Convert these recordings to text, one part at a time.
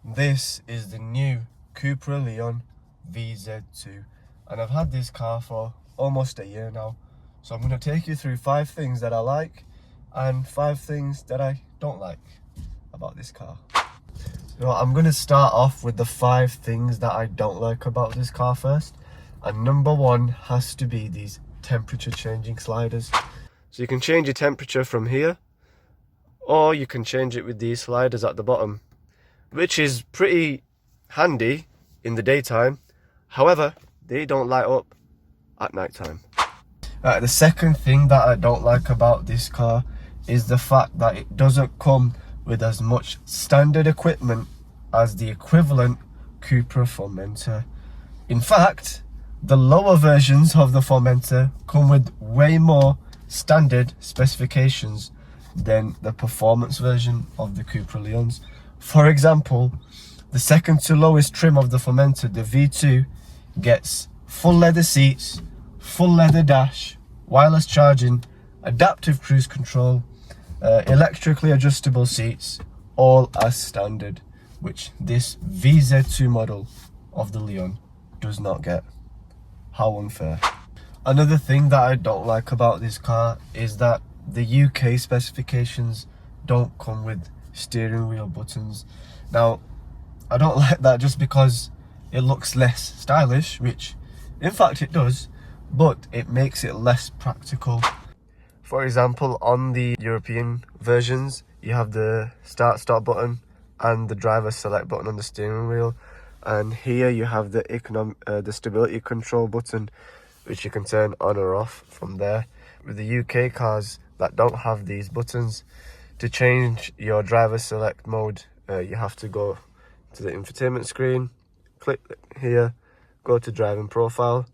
This is the new Cupra Leon VZ2 and I've had this car for almost a year now. So I'm going to take you through 5 things that I like and 5 things that I don't like about this car. So I'm going to start off with the 5 things that I don't like about this car first. And number 1 has to be these temperature changing sliders. So you can change your temperature from here, or you can change it with these sliders at the bottom, which is pretty handy in the daytime. However, they don't light up at night time. The second thing that I don't like about this car is the fact that it doesn't come with as much standard equipment as the equivalent Cupra Formentor. In fact, the lower versions of the Formentor come with way more standard specifications than the performance version of the Cupra Leons. For example, the second to lowest trim of the Formentor, the V2, gets full leather seats, full leather dash, wireless charging, adaptive cruise control, electrically adjustable seats, all as standard, which this VZ2 model of the Leon does not get. How unfair. Another thing that I don't like about this car is that the UK specifications don't come with steering wheel buttons. Now, I don't like that just because it looks less stylish, which in fact it does, but it makes it less practical. For example, on the European versions, you have the start-stop button and the driver select button on the steering wheel, and here you have the stability control button, which you can turn on or off from there. With the UK cars that don't have these buttons, to change your driver select mode, you have to go to the infotainment screen, click here, go to driving profile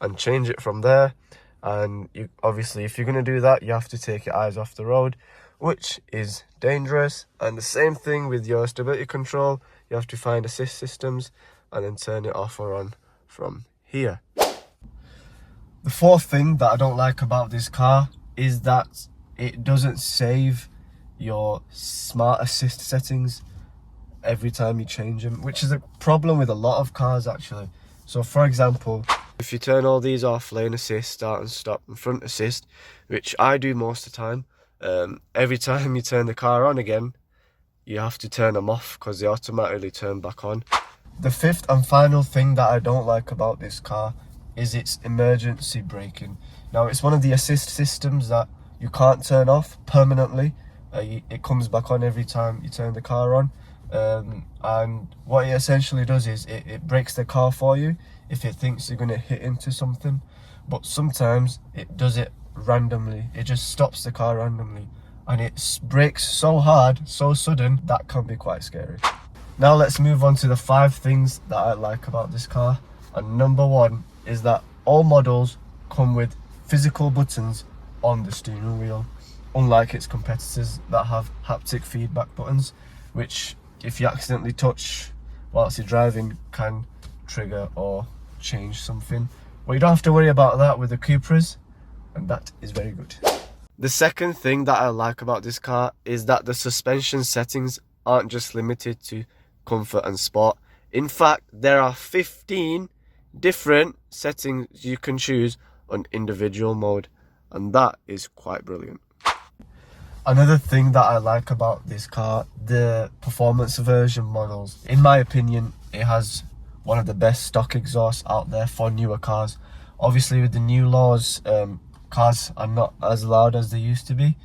and change it from there. And you obviously, if you're going to do that, you have to take your eyes off the road, which is dangerous. And the same thing with your stability control, you have to find assist systems and then turn it off or on from here. The fourth thing that I don't like about this car is that it doesn't save your smart assist settings every time you change them, which is a problem with a lot of cars actually. So for example, if you turn all these off, lane assist, start and stop, and front assist, which I do most of the time, every time you turn the car on again, you have to turn them off because they automatically turn back on. The fifth and final thing that I don't like about this car is its emergency braking. Now, it's one of the assist systems that you can't turn off permanently. It comes back on every time you turn the car on. And what it essentially does is it brakes the car for you if it thinks you're going to hit into something. But sometimes it does it randomly. It just stops the car randomly. And it brakes so hard, so sudden, that can be quite scary. Now let's move on to the 5 things that I like about this car. And number 1 is that all models come with physical buttons on the steering wheel, unlike its competitors that have haptic feedback buttons, which if you accidentally touch whilst you're driving can trigger or change something. Well, you don't have to worry about that with the Cupras, and that is very good. The second thing that I like about this car is that the suspension settings aren't just limited to comfort and sport. In fact, there are 15 different settings you can choose on individual mode, and that is quite brilliant. Another thing that I like about this car, the performance version models. In my opinion, it has one of the best stock exhausts out there for newer cars. Obviously, with the new laws, cars are not as loud as they used to be.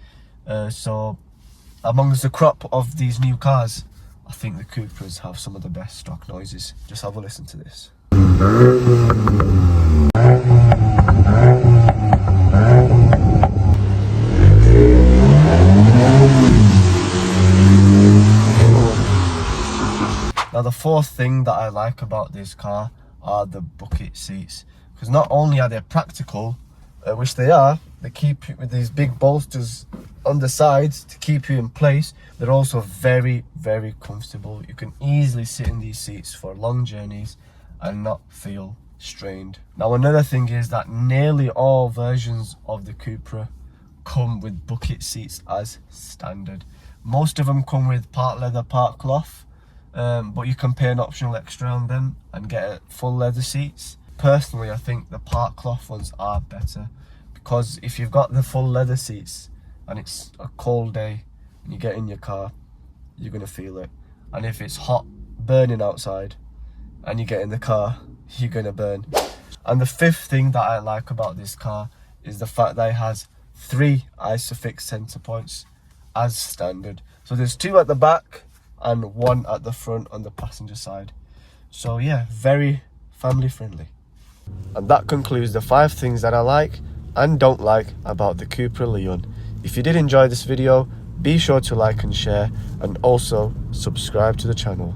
So amongst the crop of these new cars, I think the Cupras have some of the best stock noises. Just have a listen to this. Now the fourth thing that I like about this car are the bucket seats, because not only are they practical, which they are, they keep you with these big bolsters on the sides to keep you in place. They're also very, very comfortable. You can easily sit in these seats for long journeys and not feel strained. Now another thing is that nearly all versions of the Cupra come with bucket seats as standard. Most of them come with part leather, part cloth, but you can pay an optional extra on them and get full leather seats. Personally, I think the park cloth ones are better, because if you've got the full leather seats and it's a cold day and you get in your car, you're going to feel it. And if it's hot, burning outside, and you get in the car, you're going to burn. And the fifth thing that I like about this car is the fact that it has 3 Isofix center points as standard. So there's 2 at the back and 1 at the front on the passenger side. So yeah, very family friendly. And that concludes the 5 things that I like and don't like about the Cupra Leon. If you did enjoy this video, be sure to like and share, and also subscribe to the channel.